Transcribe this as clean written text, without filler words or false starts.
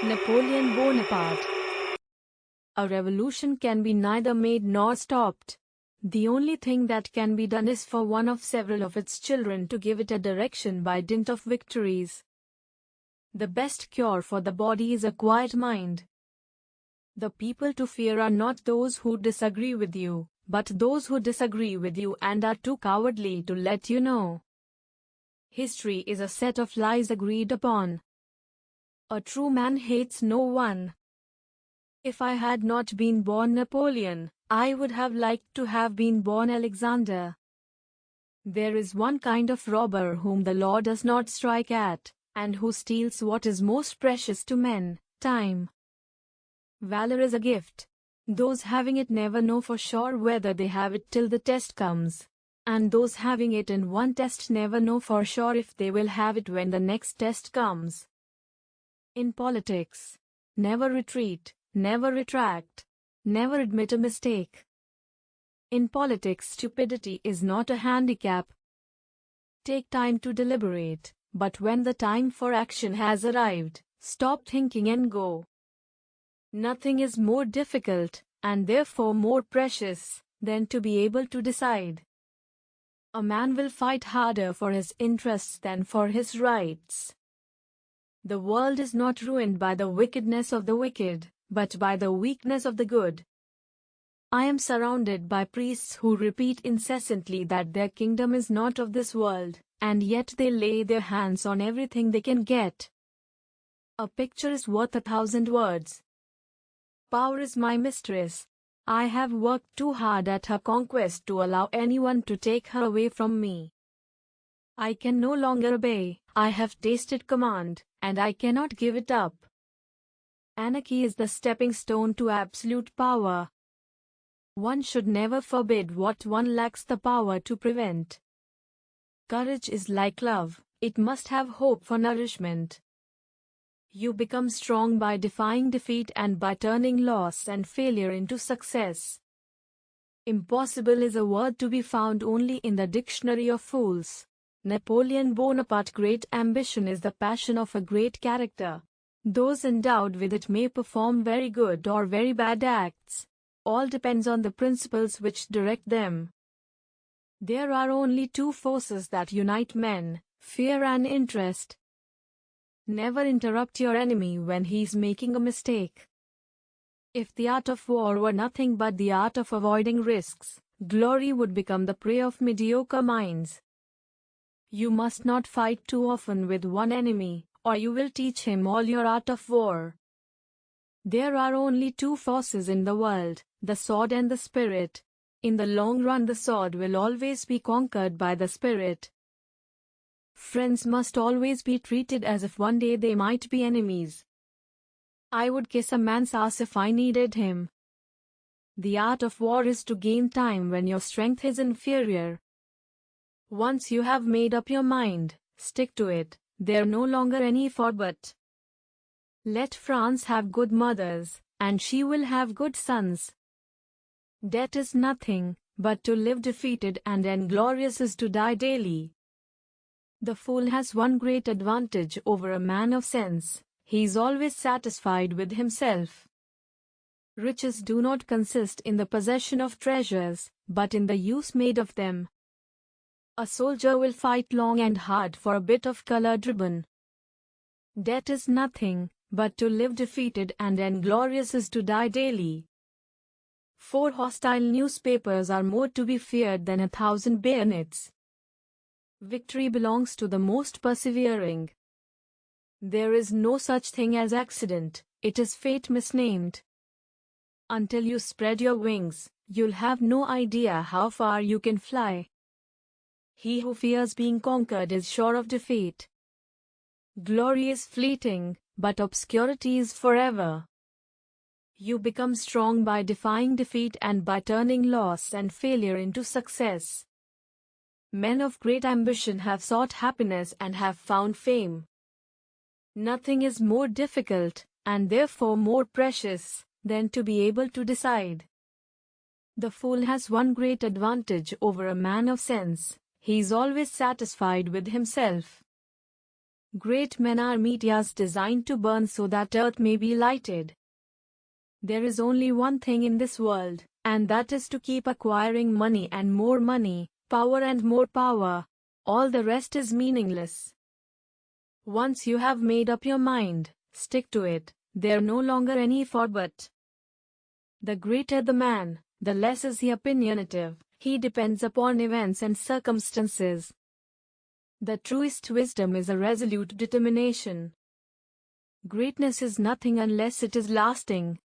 Napoleon Bonaparte. A revolution can be neither made nor stopped. The only thing that can be done is for one of several of its children to give it a direction by dint of victories. The best cure for the body is a quiet mind. The people to fear are not those who disagree with you, but those who disagree with you and are too cowardly to let you know. History is a set of lies agreed upon. A true man hates no one. If I had not been born Napoleon, I would have liked to have been born Alexander. There is one kind of robber whom the law does not strike at, and who steals what is most precious to men, time. Valor is a gift. Those having it never know for sure whether they have it till the test comes. And those having it in one test never know for sure if they will have it when the next test comes. In politics, never retreat, never retract, never admit a mistake. In politics, stupidity is not a handicap. Take time to deliberate, but when the time for action has arrived, stop thinking and go. Nothing is more difficult, and therefore more precious, than to be able to decide. A man will fight harder for his interests than for his rights. The world is not ruined by the wickedness of the wicked, but by the weakness of the good. I am surrounded by priests who repeat incessantly that their kingdom is not of this world, and yet they lay their hands on everything they can get. A picture is worth 1,000 words. Power is my mistress. I have worked too hard at her conquest to allow anyone to take her away from me. I can no longer obey. I have tasted command, and I cannot give it up. Anarchy is the stepping stone to absolute power. One should never forbid what one lacks the power to prevent. Courage is like love, it must have hope for nourishment. You become strong by defying defeat and by turning loss and failure into success. Impossible is a word to be found only in the dictionary of fools. Napoleon Bonaparte. Great ambition is the passion of a great character. Those endowed with it may perform very good or very bad acts. All depends on the principles which direct them. There are only two forces that unite men, fear and interest. Never interrupt your enemy when he is making a mistake. If the art of war were nothing but the art of avoiding risks, glory would become the prey of mediocre minds. You must not fight too often with one enemy, or you will teach him all your art of war. There are only two forces in the world, the sword and the spirit. In the long run, the sword will always be conquered by the spirit. Friends must always be treated as if one day they might be enemies. I would kiss a man's ass if I needed him. The art of war is to gain time when your strength is inferior. Once you have made up your mind, stick to it. There no longer any for but. Let France have good mothers, and she will have good sons. Death is nothing, but to live defeated and inglorious is to die daily. The fool has one great advantage over a man of sense. He is always satisfied with himself. Riches do not consist in the possession of treasures, but in the use made of them. A soldier will fight long and hard for a bit of colored ribbon. Death is nothing, but to live defeated and inglorious is to die daily. 4 hostile newspapers are more to be feared than 1,000 bayonets. Victory belongs to the most persevering. There is no such thing as accident, it is fate misnamed. Until you spread your wings, you'll have no idea how far you can fly. He who fears being conquered is sure of defeat. Glory is fleeting, but obscurity is forever. You become strong by defying defeat and by turning loss and failure into success. Men of great ambition have sought happiness and have found fame. Nothing is more difficult, and therefore more precious, than to be able to decide. The fool has one great advantage over a man of sense. He is always satisfied with himself. Great men are meteors designed to burn so that earth may be lighted. There is only one thing in this world, and that is to keep acquiring money and more money, power and more power. All the rest is meaningless. Once you have made up your mind, stick to it. There no longer any for but. The greater the man, the less is he opinionative. He depends upon events and circumstances. The truest wisdom is a resolute determination. Greatness is nothing unless it is lasting.